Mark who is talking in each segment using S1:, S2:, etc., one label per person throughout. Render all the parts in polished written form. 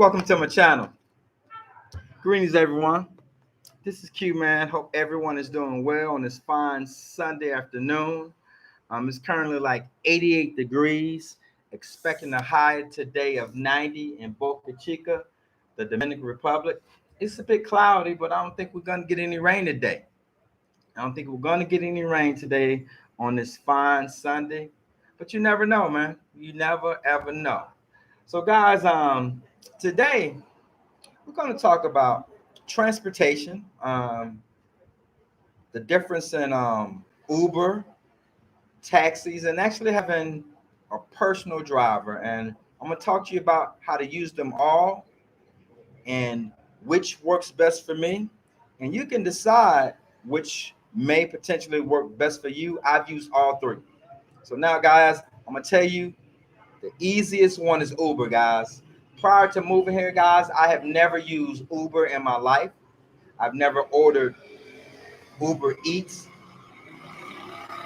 S1: Welcome to my channel. Greetings, everyone. This is Q, man. Hope everyone is doing well on this fine Sunday afternoon. It's currently like 88 degrees. Expecting a high today of 90 in Boca Chica, the Dominican Republic. It's a bit cloudy, but I don't think we're going to get any rain today. I don't think we're going to get any rain today on this fine Sunday. But you never know, man. You never ever know. So, guys, today we're going to talk about transportation, the difference in Uber, taxis, and actually having a personal driver. And I'm going to talk to you about how to use them all and which works best for me. And you can decide which may potentially work best for you. I've used all three. So now, guys, I'm going to tell you the easiest one is Uber, guys. Prior to moving here, guys, I have never used Uber in my life. I've never ordered Uber Eats.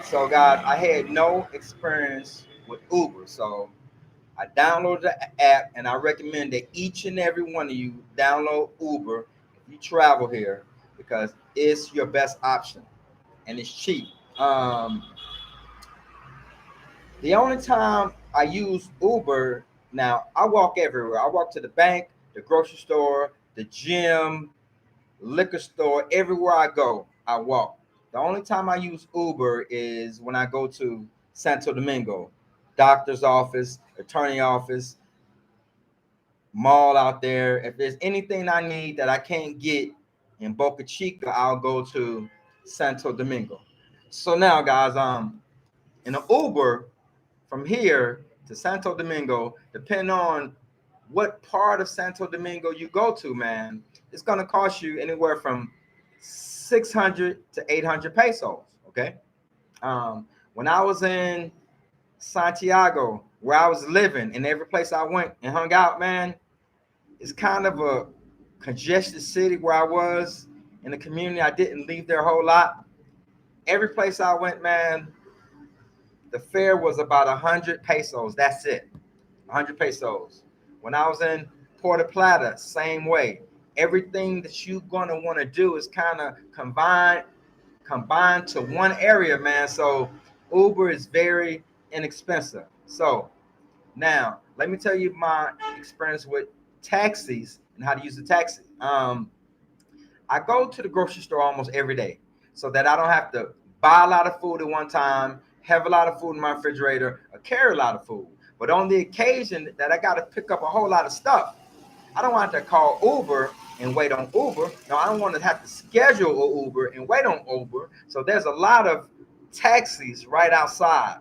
S1: So, guys, I had no experience with Uber. So, I downloaded the app, and I recommend that each and every one of you download Uber if you travel here because it's your best option and it's cheap. The only time I use Uber now, I walk everywhere. I walk to the bank, the grocery store, the gym, liquor store, everywhere I go, I walk. The only time I use Uber is when I go to Santo Domingo, doctor's office, attorney office, mall out there. If there's anything I need that I can't get in Boca Chica, I'll go to Santo Domingo. So now, guys, in an Uber from here to Santo Domingo, depending on what part of Santo Domingo you go to, man, it's going to cost you anywhere from 600 to 800 pesos. Okay. When I was in Santiago, where I was living, and every place I went and hung out, man, it's kind of a congested city where I was in the community. I didn't leave there a whole lot. Every place I went, man, the fare was about 100 pesos. That's it. 100 pesos. When I was in Puerto Plata, same way. Everything that you're gonna want to do is kind of combined to one area, man. So Uber is very inexpensive. So now let me tell you my experience with taxis and how to use the taxi. I go to the grocery store almost every day so that I don't have to buy a lot of food at one time, have a lot of food in my refrigerator, or carry a lot of food. But on the occasion that I got to pick up a whole lot of stuff, I don't want to call Uber and wait on Uber. No, I don't want to have to schedule an Uber and wait on Uber. So there's a lot of taxis right outside.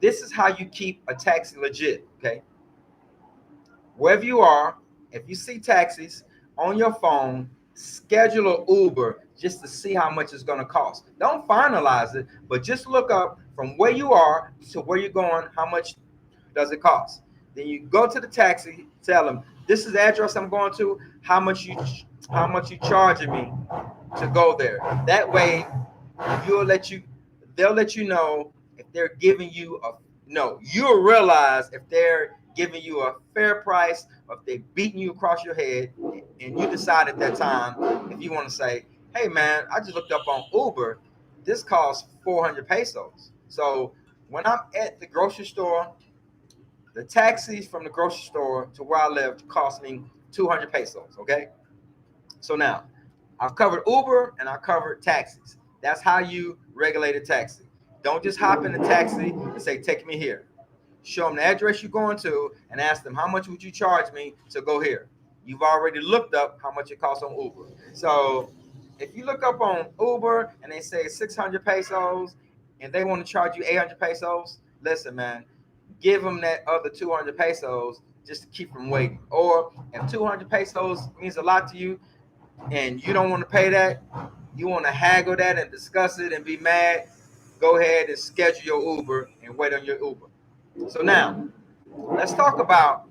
S1: This is how you keep a taxi legit, okay? Wherever you are, if you see taxis on your phone, schedule an Uber just to see how much it's going to cost. Don't finalize it, but just look up from where you are to where you're going, how much does it cost. Then you go to the taxi, tell them, this is the address I'm going to, how much you charging me to go there. That way, they'll let you know if they're giving you you'll realize if they're giving you a fair price or if they're beating you across your head, and you decide at that time if you want to say, hey man, I just looked up on Uber, this costs 400 pesos. So when I'm at the grocery store, the taxis from the grocery store to where I live cost me 200 pesos, okay? So now, I've covered Uber and I've covered taxis. That's how you regulate a taxi. Don't just hop in a taxi and say, take me here. Show them the address you're going to and ask them, how much would you charge me to go here? You've already looked up how much it costs on Uber. So if you look up on Uber and they say 600 pesos and they want to charge you 800 pesos, listen, man, give them that other 200 pesos just to keep them waiting. Or if 200 pesos means a lot to you and you don't want to pay that, you want to haggle that and discuss it and be mad, go ahead and schedule your Uber and wait on your Uber. So now, let's talk about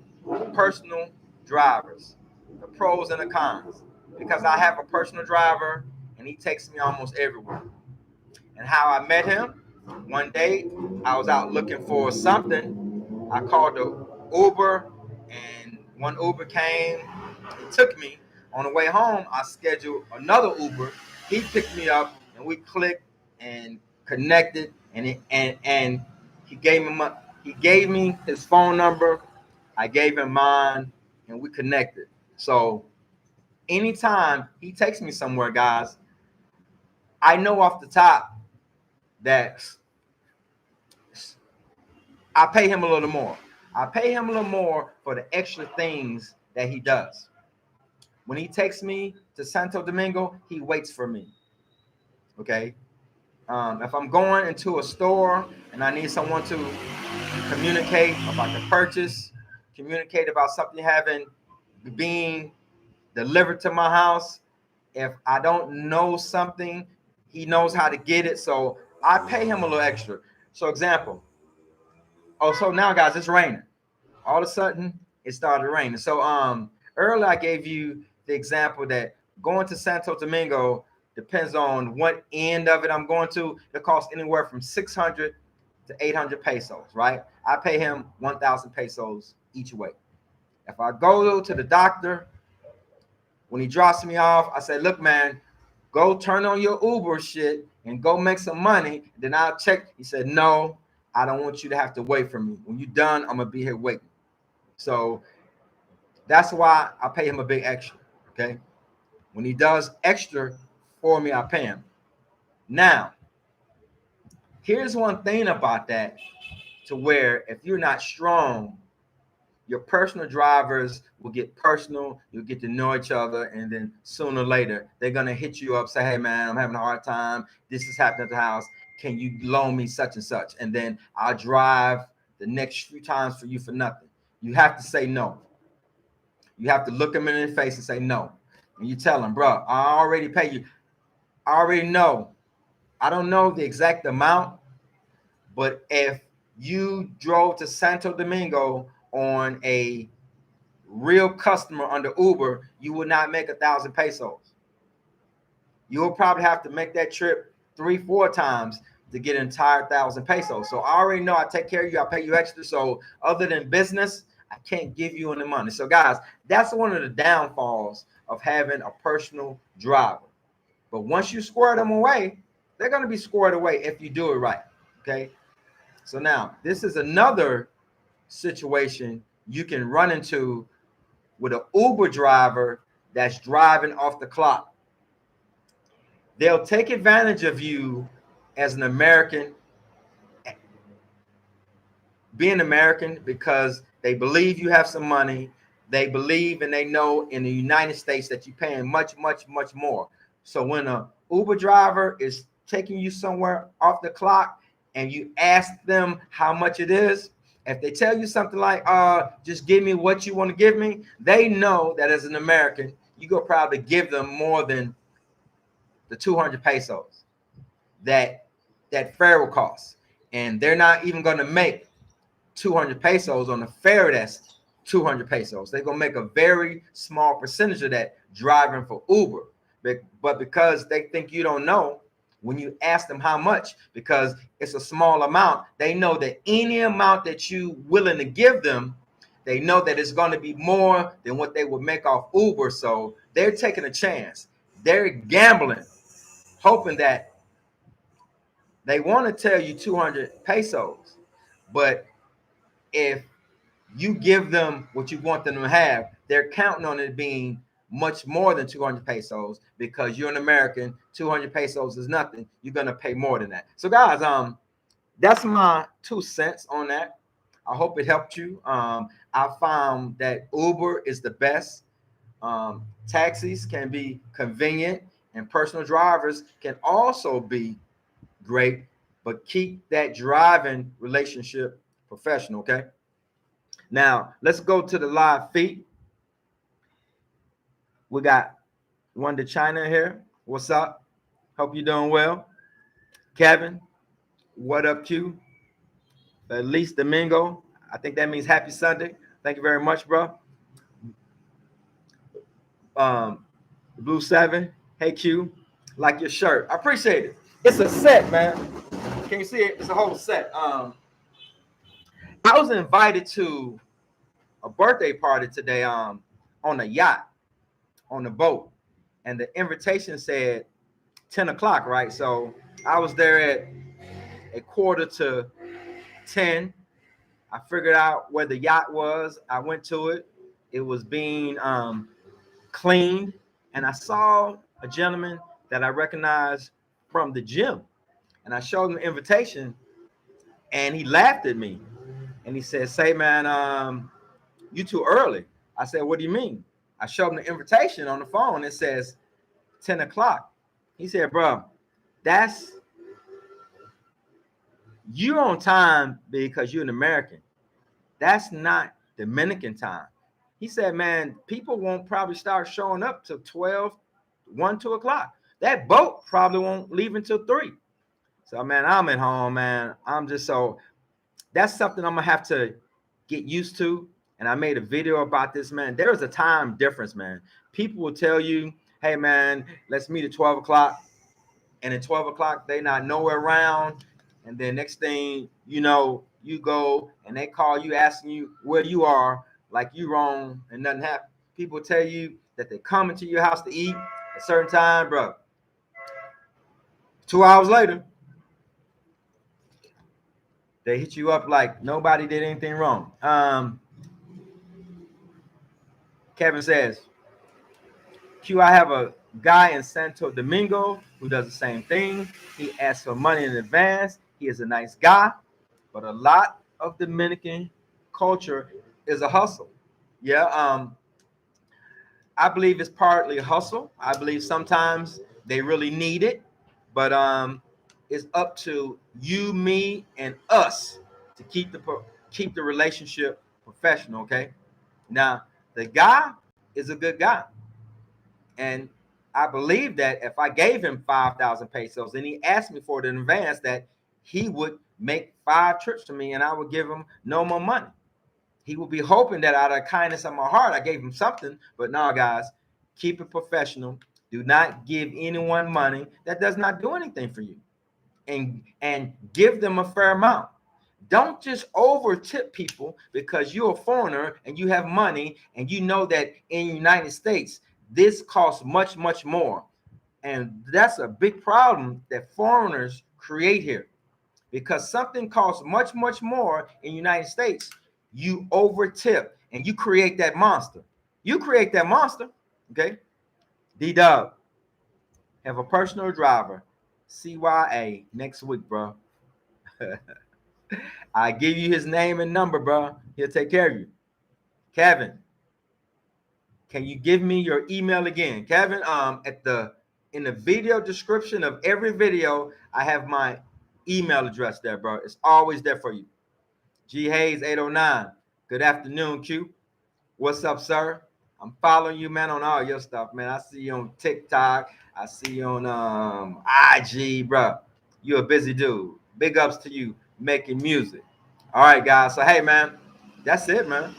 S1: personal drivers, the pros and the cons, because I have a personal driver and he takes me almost everywhere. And how I met him, one day I was out looking for something. I called the Uber, and one Uber came, it took me. On the way home, I scheduled another Uber. He picked me up, and we clicked and connected, and he gave me his phone number. I gave him mine, and we connected. So anytime he takes me somewhere, guys, I know off the top that I pay him a little more. I pay him a little more for the extra things that he does. When he takes me to Santo Domingo, he waits for me. Okay. If I'm going into a store and I need someone to communicate about the purchase, communicate about something having being delivered to my house, if I don't know something, he knows how to get it. So I pay him a little extra. So example. Oh, so now guys, it's raining. All of a sudden it started raining. So earlier I gave you the example that going to Santo Domingo depends on what end of it I'm going to. It costs anywhere from 600 to 800 pesos, right? I pay him 1,000 pesos each way. If I go to the doctor, when he drops me off, I say, look, man, go turn on your Uber shit and go make some money. Then I'll check. He said, no, I don't want you to have to wait for me. When you're done, I'm going to be here waiting. So that's why I pay him a big extra, okay? When he does extra for me, I pay him. Now, here's one thing about that, to where if you're not strong, your personal drivers will get personal. You'll get to know each other, and then sooner or later, they're going to hit you up, say, hey, man, I'm having a hard time. This is happening at the house. Can you loan me such and such? And then I'll drive the next few times for you for nothing. You have to say no. You have to look them in the face and say no. And you tell them, bro, I already pay you. I already know. I don't know the exact amount, but if you drove to Santo Domingo on a real customer under Uber, you would not make 1,000 pesos. You'll probably have to make that trip 3-4 times to get an entire 1,000 pesos. So I already know I take care of you. I pay you extra. So other than business, I can't give you any money. So guys, that's one of the downfalls of having a personal driver. But once you square them away, they're going to be squared away if you do it right. Okay. So now this is another situation you can run into with an Uber driver that's driving off the clock. They'll take advantage of you as an American, being American, because they believe you have some money. They believe and they know in the United States that you're paying much, much, much more. So when an Uber driver is taking you somewhere off the clock and you ask them how much it is, if they tell you something like, just give me what you want to give me, they know that as an American, you go probably give them more than the 200 pesos that fare will cost. And they're not even going to make 200 pesos on the fare that's 200 pesos. They're going to make a very small percentage of that driving for Uber. But because they think you don't know, when you ask them how much, because it's a small amount, they know that any amount that you willing to give them, they know that it's going to be more than what they would make off Uber. So they're taking a chance. They're gambling, hoping that they want to tell you 200 pesos. But if you give them what you want them to have, they're counting on it being much more than 200 pesos, because you're an American. 200 pesos is nothing. You're going to pay more than that. So guys, that's my 2 cents on that. I hope it helped you. I found that Uber is the best. Taxis can be convenient, and personal drivers can also be great, but keep that driving relationship professional. Okay. Now let's go to the live feed. We got one to China here. What's up? Hope you're doing well. Kevin, what up, Q? At least Domingo. I think that means happy Sunday. Thank you very much, bro. Blue 7. Hey, Q. Like your shirt. I appreciate it. It's a set, man. Can you see it? It's a whole set. I was invited to a birthday party today on a yacht, on the boat, and the invitation said 10 o'clock, right? So I was there at a quarter to 10. I figured out where the yacht was. I went to it. It was being cleaned, and I saw a gentleman that I recognized from the gym, and I showed him the invitation, and he laughed at me, and he said, "Say, man, you too early." I said, "What do you mean?" I showed him the invitation on the phone. It says 10 o'clock. He said, "Bro, that's you're on time because you're an American. That's not Dominican time." He said, "Man, people won't probably start showing up till 12, 1, 2 o'clock. That boat probably won't leave until 3. So, man, I'm at home, man. I'm just so that's something I'm gonna have to get used to. And I made a video about this, man. There's a time difference, man. People will tell you, hey, man, let's meet at 12 o'clock. And at 12 o'clock, they not nowhere around. And then next thing you know, you go and they call you asking you where you are, like you wrong and nothing happened. People tell you that they come into your house to eat at a certain time, bro. 2 hours later, they hit you up like nobody did anything wrong. Kevin says, Q, I have a guy in Santo Domingo who does the same thing. He asks for money in advance. He is a nice guy, but a lot of Dominican culture is a hustle. Yeah, I believe it's partly a hustle. I believe sometimes they really need it, but it's up to you, me, and us to keep the relationship professional. Okay. Now the guy is a good guy, and I believe that if I gave him 5,000 pesos and he asked me for it in advance, that he would make 5 trips to me and I would give him no more money. He would be hoping that out of kindness of my heart, I gave him something. But no, guys, keep it professional. Do not give anyone money that does not do anything for you, and give them a fair amount. Don't just over tip people because you're a foreigner and you have money and you know that in the United States, this costs much, much more. And that's a big problem that foreigners create here, because something costs much, much more in the United States. You over tip and you create that monster. You create that monster. Okay. D-Dub, have a personal driver, CYA, next week, bro. I give you his name and number, bro. He'll take care of you. Kevin, can you give me your email again? Kevin, in the video description of every video, I have my email address there, bro. It's always there for you. G Hayes 809. Good afternoon, Q. What's up, sir? I'm following you, man, on all your stuff, man. I see you on TikTok. I see you on IG, bro. You're a busy dude. Big ups to you making music. All right, guys. So, hey, man, that's it, man.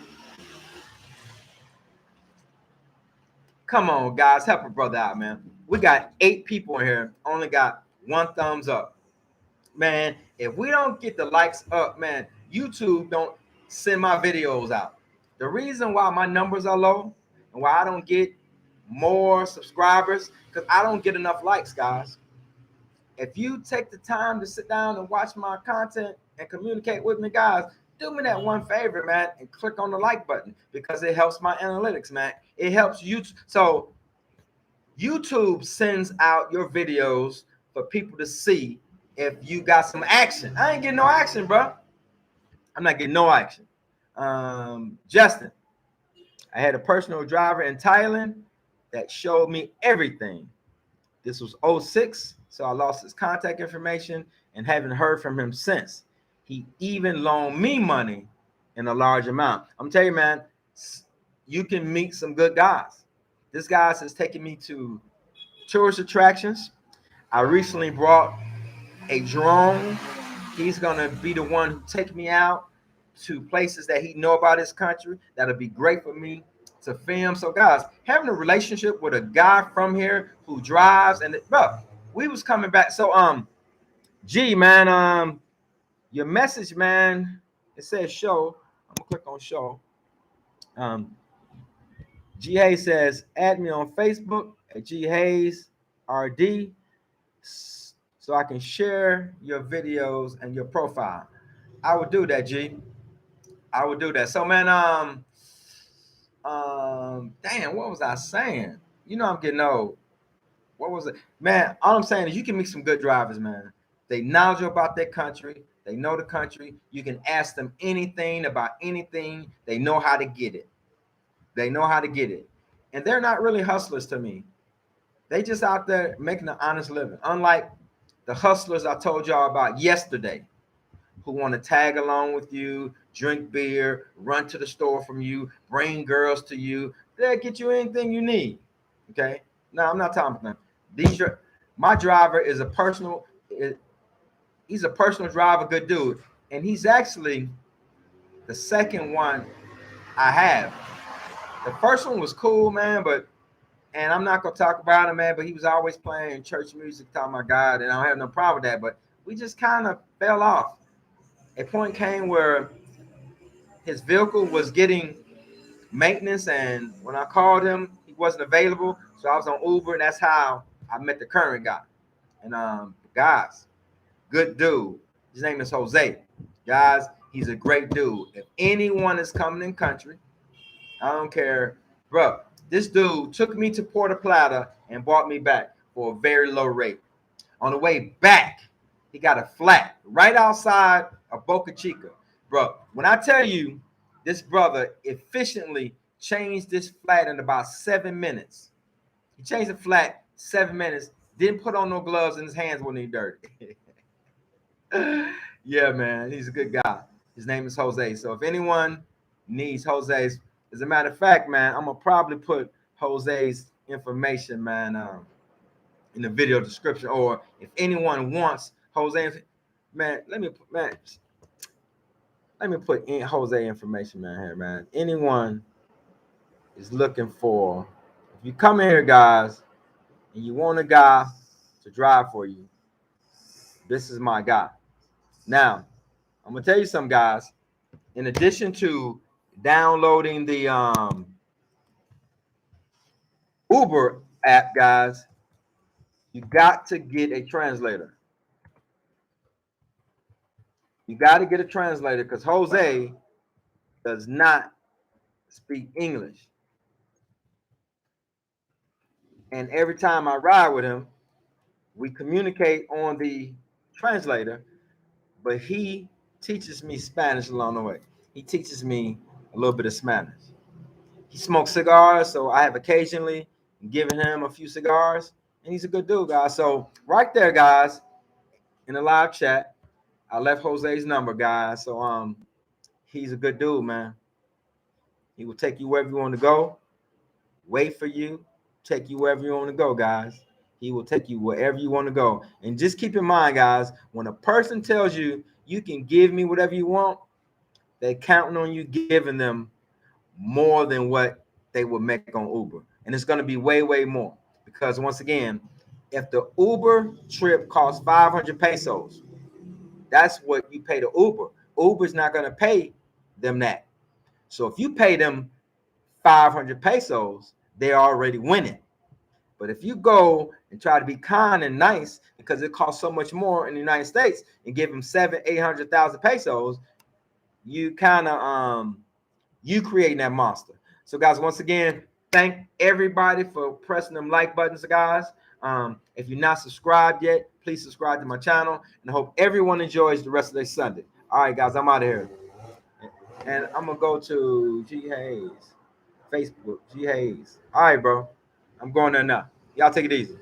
S1: Come on, guys. Help a brother out, man. We got 8 people in here. Only got 1 thumbs up. Man, if we don't get the likes up, man, YouTube don't send my videos out. The reason why my numbers are low and why I don't get more subscribers, because I don't get enough likes, guys. If you take the time to sit down and watch my content and communicate with me, guys, do me that one favor, man, and click on the like button, because it helps my analytics, man. It helps you. So YouTube sends out your videos for people to see if you got some action. I ain't getting no action, bro. I'm not getting no action. Justin, I had a personal driver in Thailand that showed me everything. This was 06, so I lost his contact information and haven't heard from him since. He even loaned me money in a large amount. I'm telling you, man, you can meet some good guys. This guy has taken me to tourist attractions. I recently brought a drone. He's gonna be the one who take me out to places that he know about his country. That'll be great for me to film. So, guys, having a relationship with a guy from here who drives, and bro, we was coming back. So, G, man, your message, man, it says show. I'm gonna click on show. G Hayes says, add me on Facebook at G Hayes RD so I can share your videos and your profile. I would do that, G. I would do that. So, man, damn, what was I saying? You know, I'm getting old. What was it, man? All I'm saying is you can meet some good drivers, man. They knowledgeable about their country. They know the country. You can ask them anything about anything. They know how to get it. They know how to get it, and they're not really hustlers to me. They just out there making an honest living. Unlike the hustlers I told y'all about yesterday, who want to tag along with you, drink beer, run to the store from you, bring girls to you. They'll get you anything you need. Okay. No, I'm not talking about them. My driver is a personal. He's a personal driver, good dude, and he's actually the second one I have. The first one was cool, man, and I'm not gonna talk about him, man, but he was always playing church music, talking about God, and I don't have no problem with that. But we just kind of fell off. A point came where his vehicle was getting maintenance, and when I called him, he wasn't available. So I was on Uber, and that's how I met the current guy. And guys, good dude. His name is Jose. Guys, he's a great dude. If anyone is coming in country, I don't care, bro. This dude took me to Puerto Plata and brought me back for a very low rate. On the way back, he got a flat right outside of Boca Chica. Bro, when I tell you this brother efficiently changed this flat in about 7 minutes. He changed the flat 7 minutes, didn't put on no gloves, and his hands weren't even dirty. Yeah, man, he's a good guy. His name is Jose. So if anyone needs Jose's, as a matter of fact, man, I'm gonna probably put Jose's information, man, in the video description. Or if anyone wants Jose, man, let me put in Jose information, man. Here, man. Anyone is looking for, if you come in here, guys, and you want a guy to drive for you, this is my guy. Now, I'm gonna tell you something, guys. In addition to downloading the Uber app, guys, you got to get a translator. You got to get a translator because Jose does not speak English. And every time I ride with him, we communicate on the translator, but he teaches me Spanish along the way. He teaches me a little bit of Spanish. He smokes cigars, so I have occasionally given him a few cigars, and he's a good dude, guys. So right there, guys, in the live chat, I left Jose's number, guys. So he's a good dude, man. He will take you wherever you want to go, wait for you, take you wherever you want to go, guys. He will take you wherever you want to go. And just keep in mind, guys, when a person tells you you can give me whatever you want, they're counting on you giving them more than what they would make on Uber. And it's going to be way, way more. Because once again, if the Uber trip costs 500 pesos, that's what you pay to Uber. Uber's not going to pay them that. So if you pay them 500 pesos, they're already winning. But if you go and try to be kind and nice because it costs so much more in the United States and give them 700,000-800,000 pesos, you kind of you creating that monster. So guys, once again, thank everybody for pressing them like buttons, guys. If you're not subscribed yet, please subscribe to my channel, and I hope everyone enjoys the rest of their Sunday. All right, guys, I'm out of here, and I'm gonna go to G Hayes Facebook. G Hayes. All right, bro, I'm going there now. Y'all take it easy.